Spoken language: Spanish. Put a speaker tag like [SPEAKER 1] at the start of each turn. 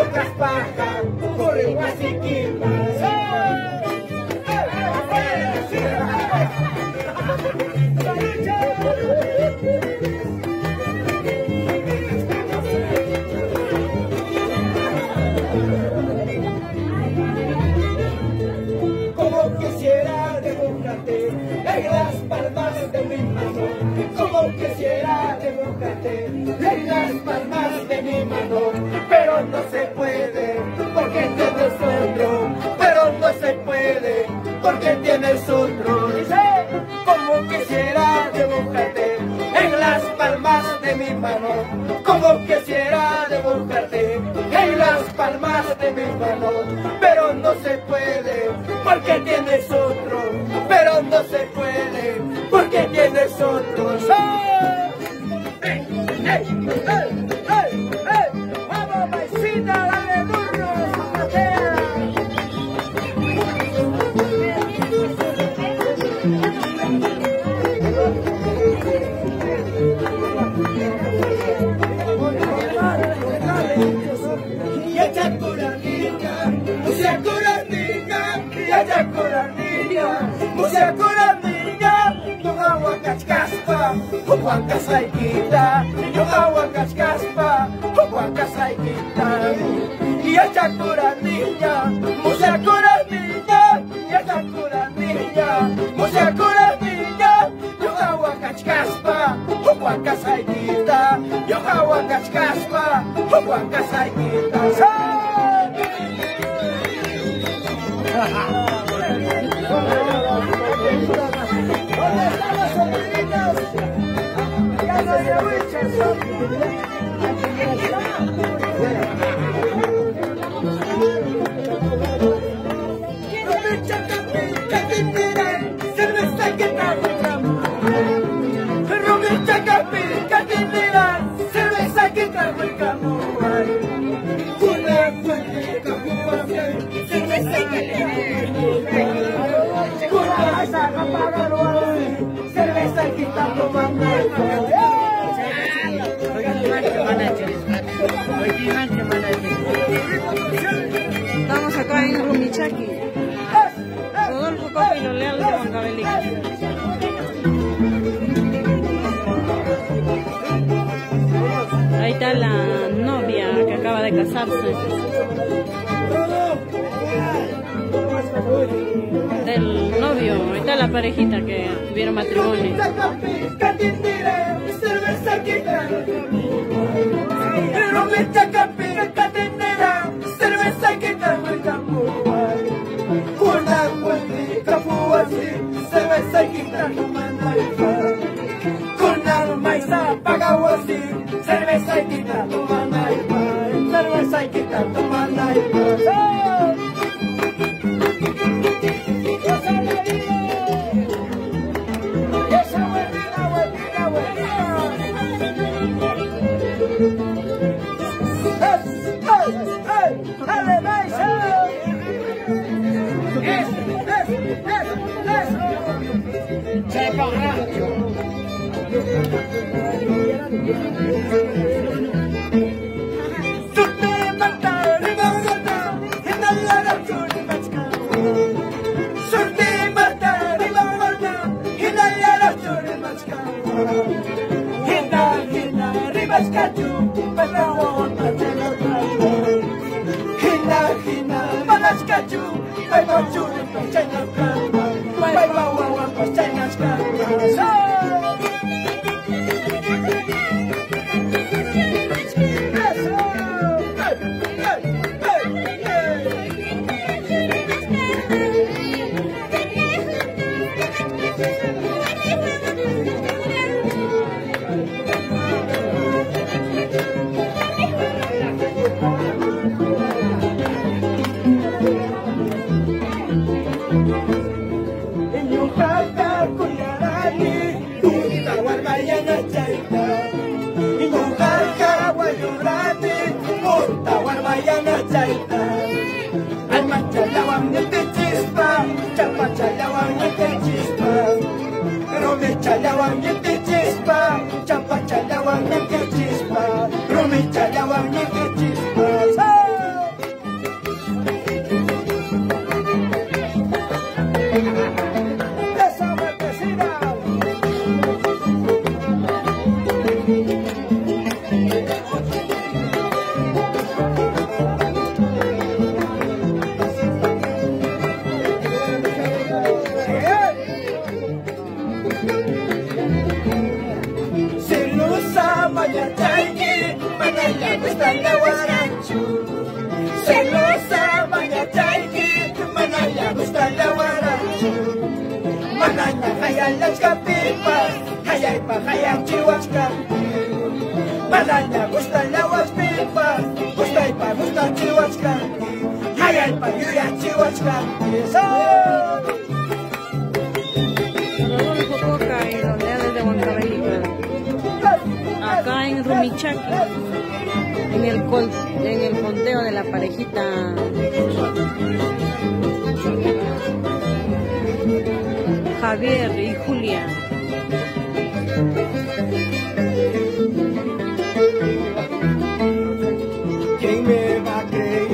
[SPEAKER 1] pocas pajas, corre guasiquitas. Como quisiera dibujarte en las palmas de mi mano, como quisiera dibujarte en las palmas de mi mano, pero no se puede porque tienes otro, pero no se puede porque tienes otro. Dice, como quisiera dibujarte en las palmas de mi mano, como quisiera dibujarte en las palmas de mi mano, pero no se puede porque tienes otro, pero no se puede porque tienes otro. ¡Ey, ey, ey, ey, ey! ¡Vamos, paisita, dale duro, zapatea! Musiakuraniga, Yogawa Kachkaspa, Huanka Saikita, Yogawa Kachkaspa, Huanka Saikita. Yachakuraniga, Musiakuraniga, Yachakuraniga, Musiakuraniga, Yogawa Kachkaspa, Huanka Saikita, Yogawa Kachkaspa, Huanka Saikita. ¿Dónde están las sobrinitas? Ya no se escuchan,
[SPEAKER 2] Estamos acá en Rumichachi. Rodolfo Coco y los Leales de Huancavelic. Ahí está la novia que acaba de casarse. Del novio, ahí está la parejita que tuvieron matrimonio.
[SPEAKER 1] Cerveza y quita tu manda y pan, cerveza y quita tu manda y pan. celosa, baña chaiki, manaya gusta la guarachu. Mananya hayal las capipas, hayay pa hayam chihuasca. Mananya gusta la guaspipa, gusta y pa gusta chihuasca. Hayay pa yuya chihuasca.
[SPEAKER 2] Rodolfo Coca y los Leales de Huancavelica. Acá en Rumichaca, en el conteo de la parejita Javier y Julia.
[SPEAKER 1] ¿Quién me va a creer?